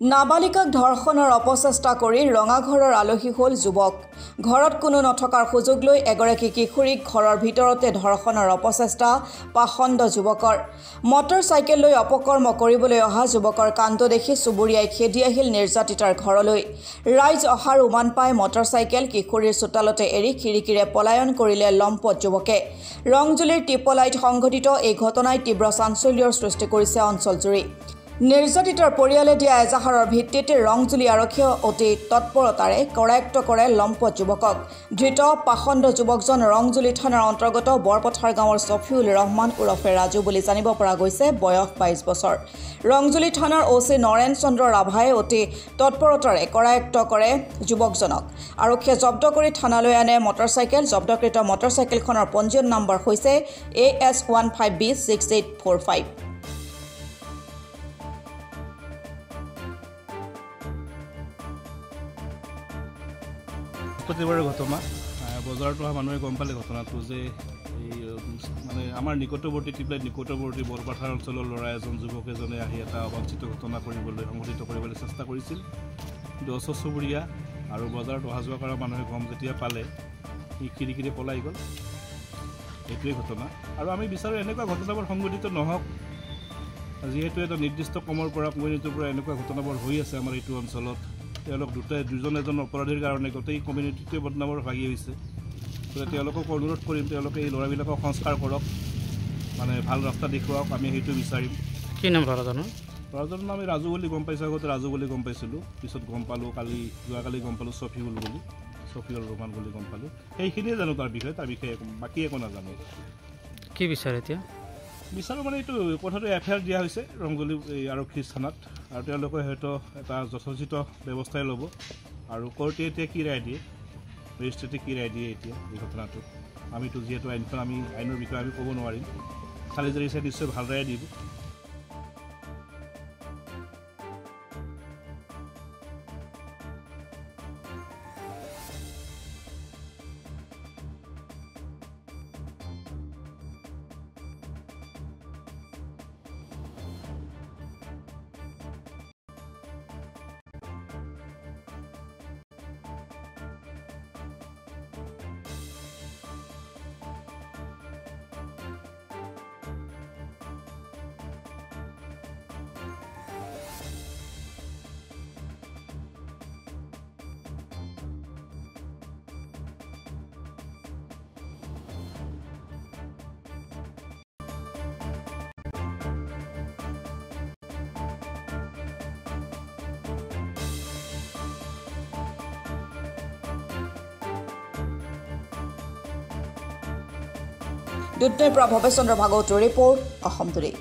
নাবালিকাক ধৰ্ষণৰ অপচেষ্টা কৰি ৰঙাঘৰৰ আলহী হ'ল যুৱক। ঘৰত কোনো নথকাৰ সুযোগ লৈ এগৰাকী কিশোৰীক ঘৰৰ ভিতৰতে ধৰ্ষণৰ অপচেষ্টা পাখণ্ড যুৱকৰ। মটৰ চাইকেল লৈ অপকৰ্ম কৰিবলৈ অহা যুৱকৰ কাণ্ড দেখি চুবুৰীয়াই খেদি আহিল নিৰ্যাতিতাৰ ঘৰলৈ। ৰাইজ অহাৰ উমান পাই মটৰ চাইকেল কিশোৰীৰ চোতালতে এৰি খিৰিকীৰে পলায়ন কৰিলে লম্পট যুৱকে। ৰংজুলিৰ টিপলাইত সংঘটিত এই ঘটনাই তীব্ৰ চাঞ্চল্যৰ সৃষ্টি কৰিছে অঞ্চলজুৰি। নিৰ্যাতিতাৰ পৰিয়ালে দিয়া এজাহাৰৰ ভিত্তিত ৰংজুলি আৰক্ষীয়ে অতি তৎপৰতাৰে কৰায়ত্ব কৰে লম্পট যুৱকক। ধৃত পাখণ্ড যুৱকজন ৰংজুলি থানাৰ অন্তৰ্গত বৰপথাৰ গাঁৱৰ ছফিউল ৰহমান ওৰফে ৰাজু বুলি জানিব পৰা গৈছে। বয়স 22 বছৰ। ৰংজুলি থানাৰ OC নৰেন চন্দ্ৰ ৰাভাই অতি তৎপৰতাৰে কৰায়ত্ব কৰে যুৱকজনক। আৰক্ষীয়ে জব্দ কৰি থানালৈ আনে মটৰচাইকেল। জব্দকৃত মটৰচাইকেলখনৰ পঞ্জীয়ন নম্বৰ হৈছে AS15B6845। বৃহস্পতিবাৰৰ ঘটনা। বজাৰত অহা মানুহে গম পালে ঘটনাটো যে এই মানে আমাৰ নিকটৱৰ্তী টিপলাইট নিকটৱৰ্তী বৰপথাৰ অঞ্চলৰ ল'ৰা এজন যুৱক এজনে আহি এটা অবাঞ্ছিত ঘটনা সংঘটিত কৰিবলৈ চেষ্টা কৰিছিল। কিন্তু ওচৰ চুবুৰীয়া আৰু বজাৰত অহা যোৱা কৰা মানুহে গম যেতিয়া পালে সি খিৰিকীৰে পলাই গ'ল। এইটোৱেই ঘটনা। আৰু আমি বিচাৰোঁ এনেকুৱা ঘটনাবোৰ সংঘটিত নহওক। যিহেতু এটা নিৰ্দিষ্ট কমৰ পৰা কমিউনিটিৰ পৰা এনেকুৱা ঘটনাবোৰ হৈ আছে আমাৰ এইটো অঞ্চলত। তেওঁলোক দুজন এজন অপৰাধীৰ কাৰণে গোটেই কমিউনিটিটোৱে বদনামৰ ভাগি হৈছে। গতিকে তেওঁলোকক অনুৰোধ কৰিম তেওঁলোকে এই ল'ৰাবিলাকক সংস্কাৰ কৰক, মানে ভাল ৰাস্তা দেখুৱাওক। আমি সেইটো বিচাৰিম। কি নাম ল'ৰাজনৰ? ল'ৰাজনৰ নাম আমি ৰাজু বুলি গম পাইছোঁ। আগতে ৰাজু বুলি গম পাইছিলোঁ, পিছত গম পালোঁ যোৱাকালি গম পালোঁ ছফিউল ৰহমান বুলি গম পালোঁ। সেইখিনিয়ে জানো তাৰ বিষয়ে বাকী একো নাজানো। কি বিচাৰে এতিয়া? বিচাৰোঁ মানে এইটো কথাটো FIR দিয়া হৈছে ৰংজুলি আৰক্ষী থানাত, আৰু তেওঁলোকে হয়তো এটা যথোচিত ব্যৱস্থাই ল'ব। আৰু কোৰ্টে এতিয়া কি ৰায় দিয়ে, ৰেজিষ্ট্ৰেটে কি ৰায় দিয়ে এতিয়া এই ঘটনাটোত। আমিতো যিহেতু আইনৰ বিষয়ে আমি ক'ব নোৱাৰিম। খালি যদি নিশ্চয় ভাল ৰায় দিব। দুধনৈৰ পৰা ভৱেশ চন্দ্ৰ ভাগৱতৰ ৰিপৰ্ট, অসম টুডে।